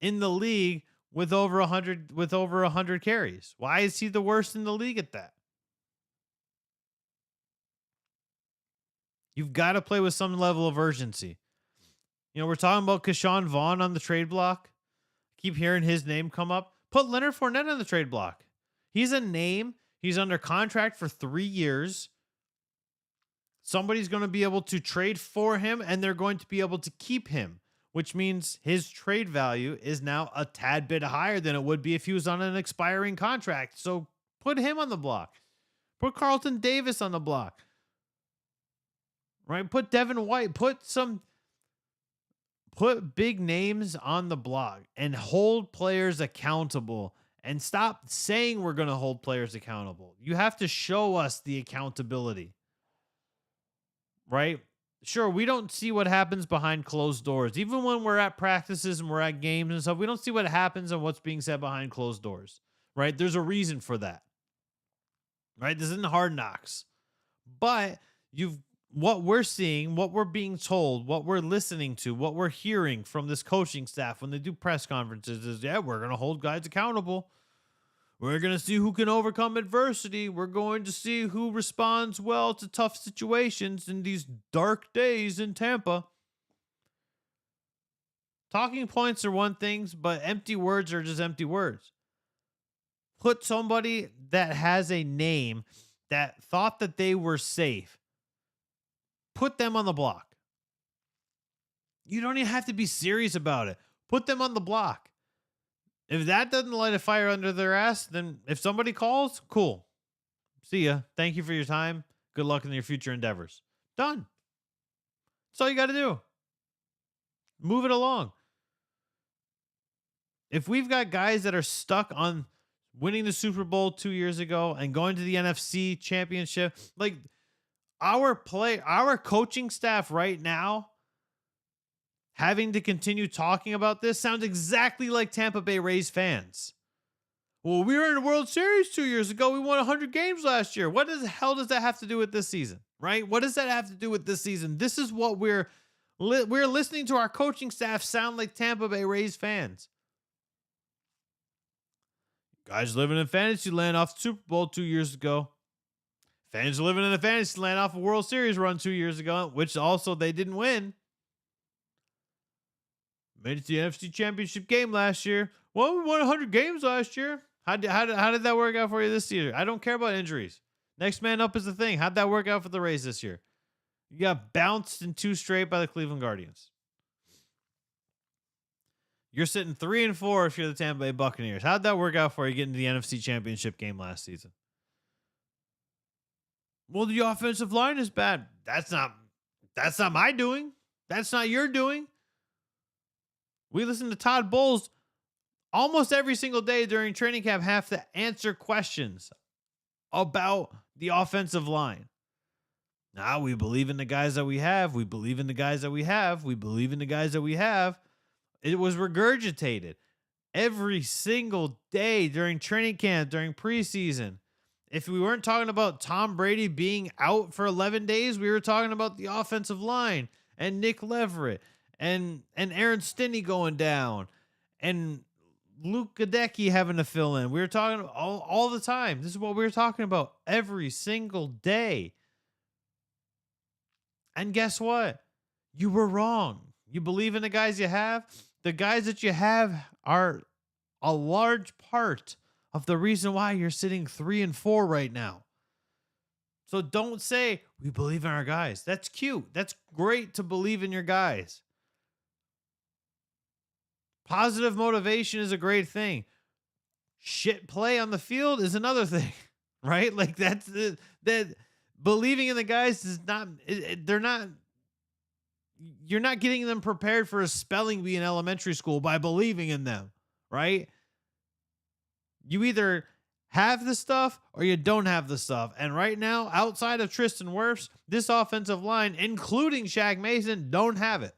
in the league with over 100 carries? Why is he the worst in the league at that? You've got to play with some level of urgency. You know, we're talking about Keshawn Vaughn on the trade block. Keep hearing his name come up. Put Leonard Fournette on the trade block. He's a name. He's under contract for 3 years. Somebody's going to be able to trade for him, and they're going to be able to keep him. which means his trade value is now a tad bit higher than it would be if he was on an expiring contract. So put him on the block. Put Carlton Davis on the block. Right? Put Devin White. Put big names on the block and hold players accountable, and stop saying we're going to hold players accountable. You have to show us the accountability. Right? Sure, we don't see what happens behind closed doors. Even when we're at practices and we're at games and stuff, we don't see what happens and what's being said behind closed doors. Right? There's a reason for that. Right? This isn't Hard Knocks. But what we're seeing, what we're being told, what we're listening to, what we're hearing from this coaching staff when they do press conferences is, yeah, we're going to hold guys accountable. We're going to see who can overcome adversity. We're going to see who responds well to tough situations in these dark days in Tampa. Talking points are one thing, but empty words are just empty words. Put somebody that has a name that thought that they were safe. Put them on the block. You don't even have to be serious about it. Put them on the block. If that doesn't light a fire under their ass, then if somebody calls, cool. See ya. Thank you for your time. Good luck in your future endeavors. Done. That's all you got to do. Move it along. If we've got guys that are stuck on winning the Super Bowl 2 years ago and going to the NFC Championship, like our coaching staff right now having to continue talking about this sounds exactly like Tampa Bay Rays fans. Well, we were in the World Series 2 years ago. We won 100 games last year. What the hell does that have to do with this season? Right? What does that have to do with this season? This is what we're listening to our coaching staff sound like Tampa Bay Rays fans. Guys living in fantasy land off the Super Bowl 2 years ago. Fans living in the fantasy land off a World Series run 2 years ago, which also they didn't win. Made it to the NFC Championship game last year. Well, we won 100 games last year. How did that work out for you this year? I don't care about injuries. Next man up is the thing. How'd that work out for the Rays this year? You got bounced in 2 straight by the Cleveland Guardians. You're sitting 3-4 if you're the Tampa Bay Buccaneers. How'd that work out for you getting to the NFC Championship game last season? Well, the offensive line is bad. That's not my doing. That's not your doing. We listen to Todd Bowles almost every single day during training camp, have to answer questions about the offensive line. Now we believe in the guys that we have. We believe in the guys that we have. We believe in the guys that we have. It was regurgitated every single day during training camp, during preseason. If we weren't talking about Tom Brady being out for 11 days, we were talking about the offensive line and Nick Leverett and Aaron Stinney going down and Luke Gadecki having to fill in. We were talking all the time. This is what we were talking about every single day. And guess what? You were wrong. You believe in the guys you have. The guys that you have are a large part of the reason why you're sitting 3-4 right now. So don't say we believe in our guys. That's cute. That's great to believe in your guys. Positive motivation is a great thing. Shit play on the field is another thing, right? Like that believing in the guys is not, you're not getting them prepared for a spelling bee in elementary school by believing in them, right? You either have the stuff or you don't have the stuff. And right now, outside of Tristan Wirfs, this offensive line, including Shaq Mason, don't have it.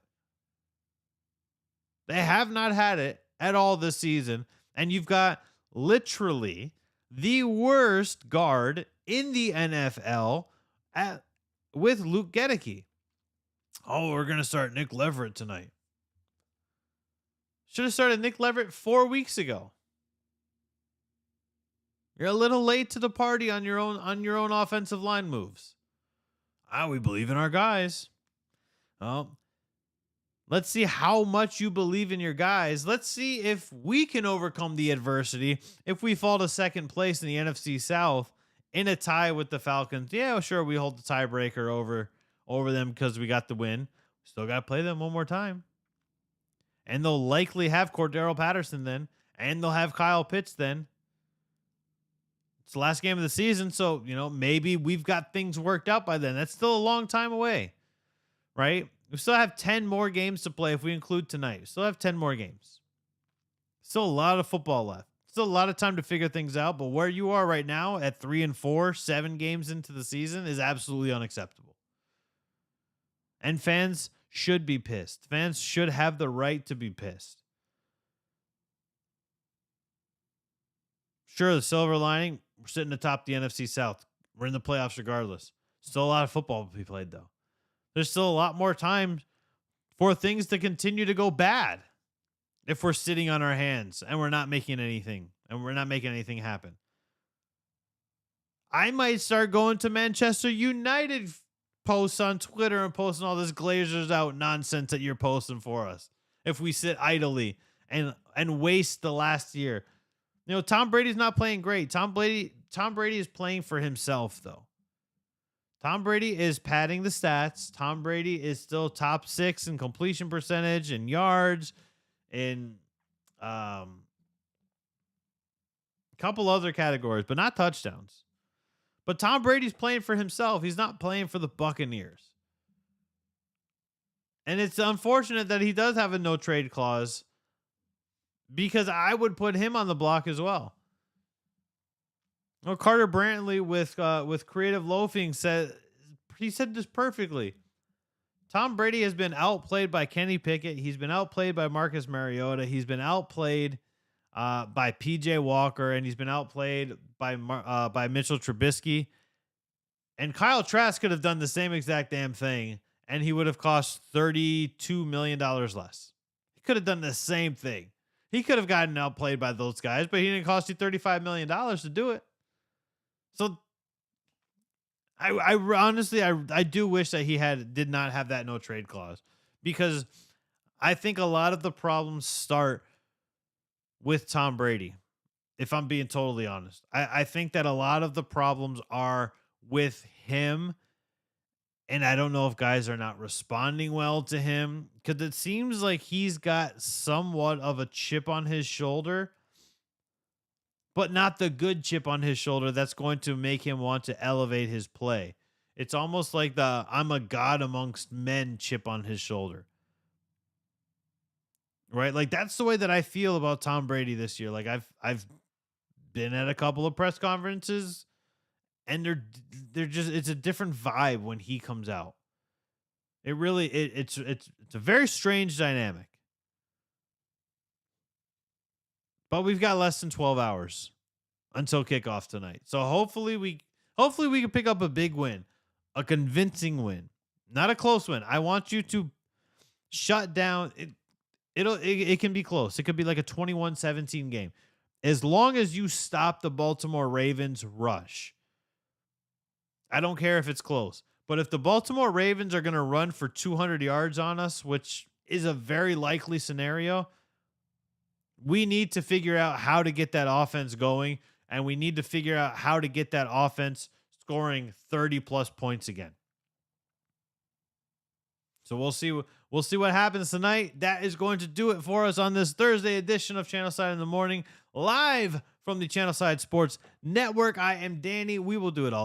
They have not had it at all this season. And you've got literally the worst guard in the NFL with Luke Gadecki. Oh, we're going to start Nick Leverett tonight. Should have started Nick Leverett 4 weeks ago. You're a little late to the party on your own offensive line moves. We believe in our guys. Well, let's see how much you believe in your guys. Let's see if we can overcome the adversity. If we fall to second place in the NFC South in a tie with the Falcons, yeah, sure, we hold the tiebreaker over them because we got the win. Still got to play them one more time. and they'll likely have Cordero Patterson then, and they'll have Kyle Pitts then. It's the last game of the season, so maybe we've got things worked out by then. That's still a long time away, right? We still have 10 more games to play if we include tonight. We still have 10 more games. Still a lot of football left. Still a lot of time to figure things out, but where you are right now at 3-4, 7 games into the season is absolutely unacceptable. And fans should be pissed. Fans should have the right to be pissed. Sure, the silver lining, we're sitting atop the NFC South. We're in the playoffs regardless. Still a lot of football to be played, though. There's still a lot more time for things to continue to go bad if we're sitting on our hands and we're not making anything happen. I might start going to Manchester United posts on Twitter and posting all this Glazers out nonsense that you're posting for us if we sit idly and waste the last year. Tom Brady's not playing great. Tom Brady is playing for himself, though. Tom Brady is padding the stats. Tom Brady is still top 6 in completion percentage and yards, in a couple other categories, but not touchdowns. But Tom Brady's playing for himself. He's not playing for the Buccaneers. And it's unfortunate that he does have a no trade clause, because I would put him on the block as well. Well, Carter Brantley with Creative Loafing said this perfectly. Tom Brady has been outplayed by Kenny Pickett. He's been outplayed by Marcus Mariota. He's been outplayed by PJ Walker, and he's been outplayed by Mitchell Trubisky. And Kyle Trask could have done the same exact damn thing, and he would have cost $32 million less. He could have done the same thing. He could have gotten outplayed by those guys, but he didn't cost you $35 million to do it. So I honestly do wish that he did not have that no trade clause, because I think a lot of the problems start with Tom Brady. If I'm being totally honest, I think that a lot of the problems are with him. And I don't know if guys are not responding well to him, because it seems like he's got somewhat of a chip on his shoulder, but not the good chip on his shoulder that's going to make him want to elevate his play. It's almost like the "I'm a god amongst men" chip on his shoulder. Right? Like, that's the way that I feel about Tom Brady this year. Like, I've been at a couple of press conferences, and they're just, it's a different vibe when he comes out. It really it's a very strange dynamic. But we've got less than 12 hours until kickoff tonight. So hopefully we can pick up a big win, a convincing win, not a close win. I want you to shut down it. It can be close. It could be like a 21-17 game. As long as you stop the Baltimore Ravens rush. I don't care if it's close. But if the Baltimore Ravens are going to run for 200 yards on us, which is a very likely scenario, we need to figure out how to get that offense going, and we need to figure out how to get that offense scoring 30-plus points again. So we'll see what happens tonight. That is going to do it for us on this Thursday edition of Channelside in the Morning, live from the Channelside Sports Network. I am Danny. We will do it all